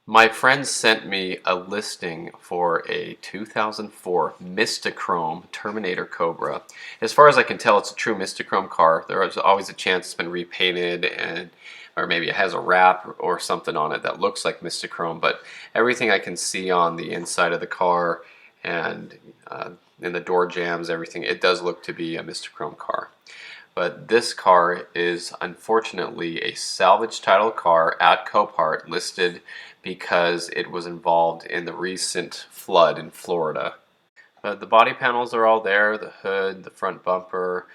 My friend sent me a listing for a 2004 Mistachrome Terminator Cobra. As far as I can tell, it's a true Mistachrome car. There is always a chance it's been repainted and or maybe it has a wrap or something on it that looks like Mistachrome, but everything I can see on the inside of the car and in the door jambs, everything, it does look to be a Mistachrome car. But this car is unfortunately a salvage title car at Copart, listed because it was involved in the recent flood in Florida. The body panels are all there, the hood, the front bumper.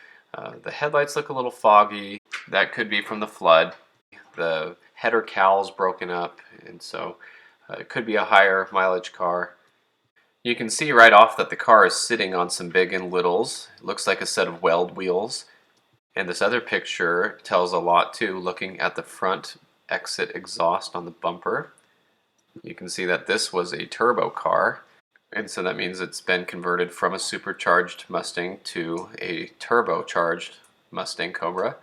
The headlights look a little foggy. That could be from the flood. The header cowl's broken up, and so it could be a higher mileage car. You can see right off that the car is sitting on some big and littles. It looks like a set of weld wheels. And this other picture tells a lot too, looking at the front exit exhaust on the bumper. You can see that this was a turbo car, and so that means it's been converted from a supercharged Mustang to a turbocharged Mustang Cobra.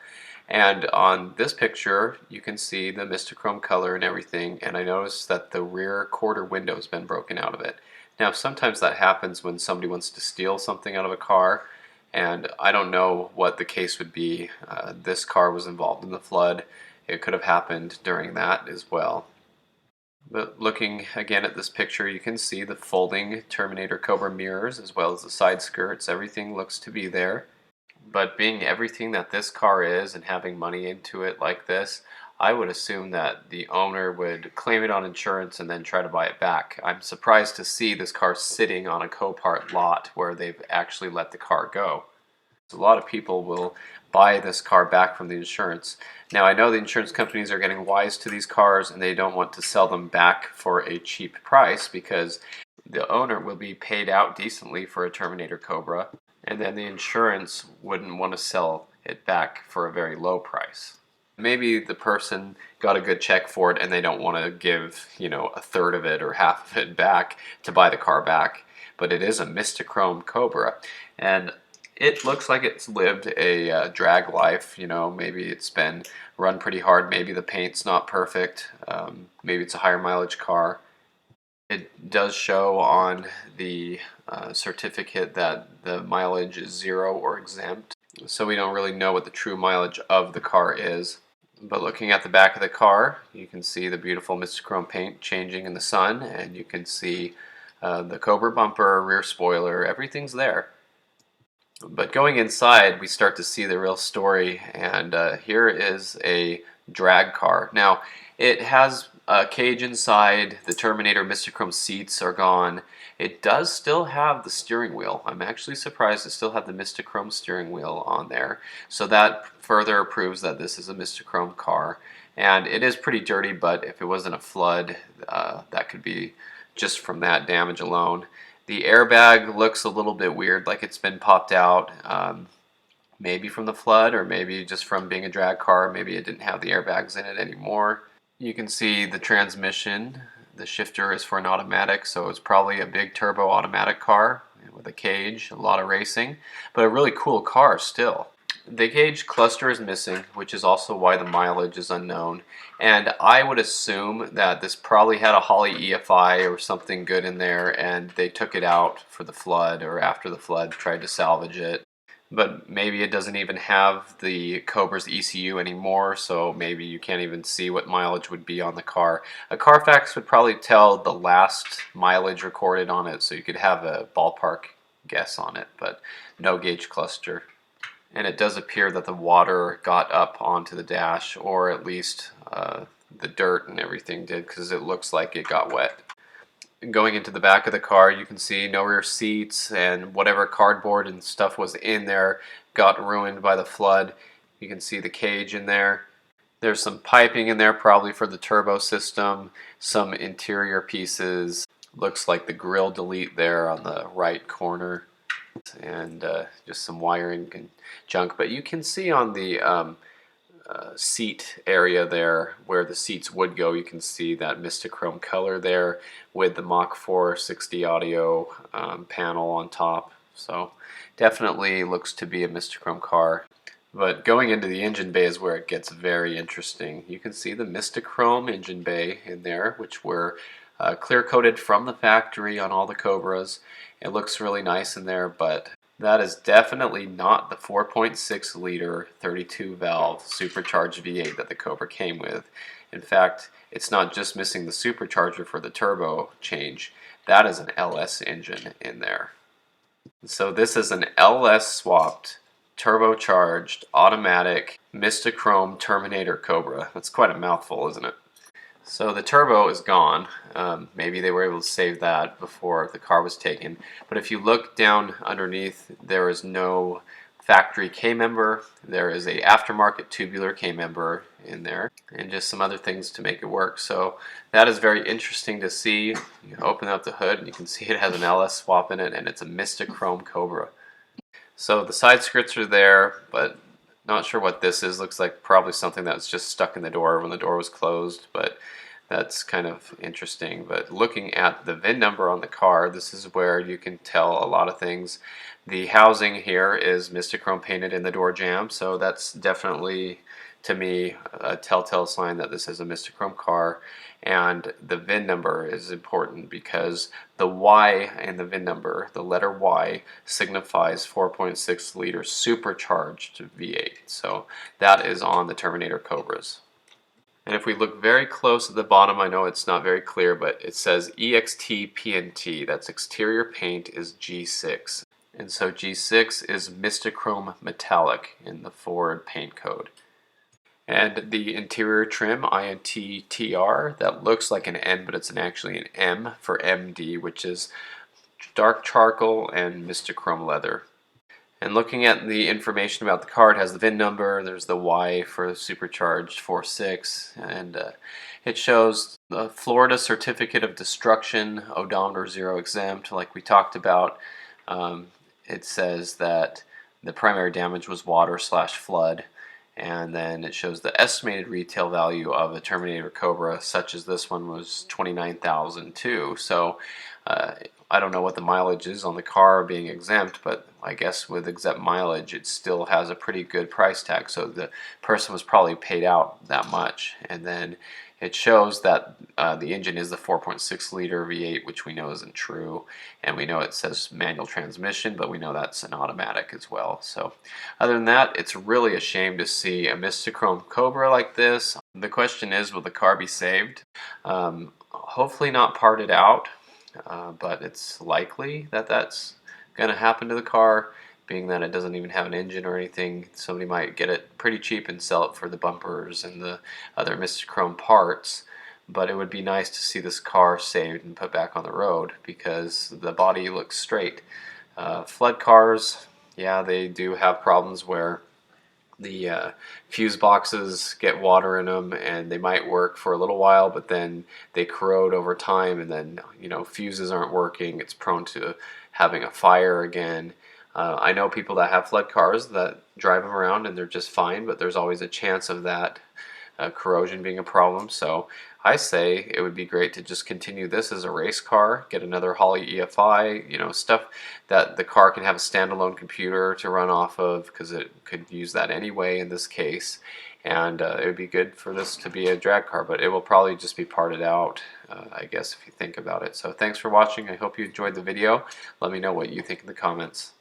And on this picture you can see the Mistachrome color and everything, and I noticed that the rear quarter window has been broken out of it. Now sometimes that happens when somebody wants to steal something out of a car, and I don't know what the case would be. This car was involved in the flood. It could have happened during that as well. But looking again at this picture, you can see the folding Terminator Cobra mirrors as well as the side skirts. Everything looks to be there. But being everything that this car is and having money into it like this, I would assume that the owner would claim it on insurance and then try to buy it back. I'm surprised to see this car sitting on a Copart lot where they've actually let the car go. A lot of people will buy this car back from the insurance. Now I know the insurance companies are getting wise to these cars and they don't want to sell them back for a cheap price because the owner will be paid out decently for a Terminator Cobra, and then the insurance wouldn't want to sell it back for a very low price. Maybe the person got a good check for it and they don't want to give, a third of it or half of it back to buy the car back. But it is a Mistachrome Cobra, and it looks like it's lived a drag life. Maybe it's been run pretty hard. Maybe the paint's not perfect. Maybe it's a higher mileage car. It does show on the certificate that the mileage is 0 or exempt, so we don't really know what the true mileage of the car is. But looking at the back of the car, you can see the beautiful Mistachrome paint changing in the sun, and you can see the Cobra bumper, rear spoiler, everything's there. But going inside, we start to see the real story, and here is a drag car. Now, it has a cage inside. The Terminator Mistachrome seats are gone. It does still have the steering wheel. I'm actually surprised it still have the Mistachrome steering wheel on there. So that further proves that this is a Mistachrome car. And it is pretty dirty, but if it wasn't a flood, that could be just from that damage alone. The airbag looks a little bit weird, like it's been popped out. Maybe from the flood, or maybe just from being a drag car. Maybe it didn't have the airbags in it anymore. You can see the transmission. The shifter is for an automatic, so it's probably a big turbo automatic car with a cage, a lot of racing, but a really cool car still. The gauge cluster is missing, which is also why the mileage is unknown. And I would assume that this probably had a Holley EFI or something good in there, and they took it out for the flood, or after the flood tried to salvage it. But maybe it doesn't even have the Cobra's ECU anymore, so maybe you can't even see what mileage would be on the car. A Carfax would probably tell the last mileage recorded on it, so you could have a ballpark guess on it, but no gauge cluster. And it does appear that the water got up onto the dash, or at least the dirt and everything did, because it looks like it got wet. Going into the back of the car, you can see no rear seats, and whatever cardboard and stuff was in there got ruined by the flood. You can see the cage in there. There's some piping in there, probably for the turbo system, some interior pieces. Looks like the grill delete there on the right corner, and just some wiring and junk. But you can see on the seat area there where the seats would go, you can see that Mistachrome color there with the Mach 460 audio panel on top. So definitely looks to be a Mistachrome car. But going into the engine bay is where it gets very interesting. You can see the Mistachrome engine bay in there, which were clear coated from the factory on all the Cobras. It looks really nice in there, but that is definitely not the 4.6 liter 32 valve supercharged V8 that the Cobra came with. In fact, it's not just missing the supercharger for the turbo change. That is an LS engine in there. So this is an LS swapped, turbocharged, automatic Mistachrome Terminator Cobra. That's quite a mouthful, isn't it? So the turbo is gone. Maybe they were able to save that before the car was taken. But if you look down underneath, there is no factory K-member. There is a aftermarket tubular K-member in there, and just some other things to make it work. So that is very interesting to see. You open up the hood and you can see it has an LS swap in it, and it's a Mistachrome Cobra. So the side skirts are there, but not sure what this is. Looks like probably something that was just stuck in the door when the door was closed, but that's kind of interesting. But looking at the VIN number on the car, this is where you can tell a lot of things. The housing here is Mistachrome painted in the door jamb, so that's definitely, to me, a telltale sign that this is a Mistachrome car. And the VIN number is important because the Y in the VIN number, the letter Y, signifies 4.6 liter supercharged V8. So that is on the Terminator Cobras. And if we look very close at the bottom, I know it's not very clear, but it says EXT-PNT. That's exterior paint is G6. And so G6 is Mistachrome Metallic in the Ford paint code. And the interior trim, INTTR, that looks like an N, but it's actually an M for MD, which is dark charcoal and Mistachrome leather. And looking at the information about the car, it has the VIN number, there's the Y for supercharged 4.6, and it shows the Florida Certificate of Destruction, odometer 0 exempt, like we talked about. It says that the primary damage was water/flood, and then it shows the estimated retail value of a Terminator Cobra, such as this one, was $29,000 too. So I don't know what the mileage is on the car being exempt, but I guess with exempt mileage it still has a pretty good price tag, so the person was probably paid out that much. And then it shows that the engine is the 4.6 liter V8, which we know isn't true, and we know it says manual transmission, but we know that's an automatic as well. So other than that, it's really a shame to see a Mistachrome Cobra like this. The question is, will the car be saved? Hopefully not parted out. But it's likely that that's going to happen to the car, being that it doesn't even have an engine or anything. Somebody might get it pretty cheap and sell it for the bumpers and the other Mistachrome parts. But it would be nice to see this car saved and put back on the road because the body looks straight. Flood cars, yeah, they do have problems where the fuse boxes get water in them, and they might work for a little while, but then they corrode over time, and then fuses aren't working. It's prone to having a fire again. I know people that have flood cars that drive them around and they're just fine, but there's always a chance of that corrosion being a problem. So I say it would be great to just continue this as a race car, get another Holley EFI, stuff that the car can have a standalone computer to run off of, because it could use that anyway in this case. And it would be good for this to be a drag car, but it will probably just be parted out, I guess, if you think about it. So thanks for watching. I hope you enjoyed the video. Let me know what you think in the comments.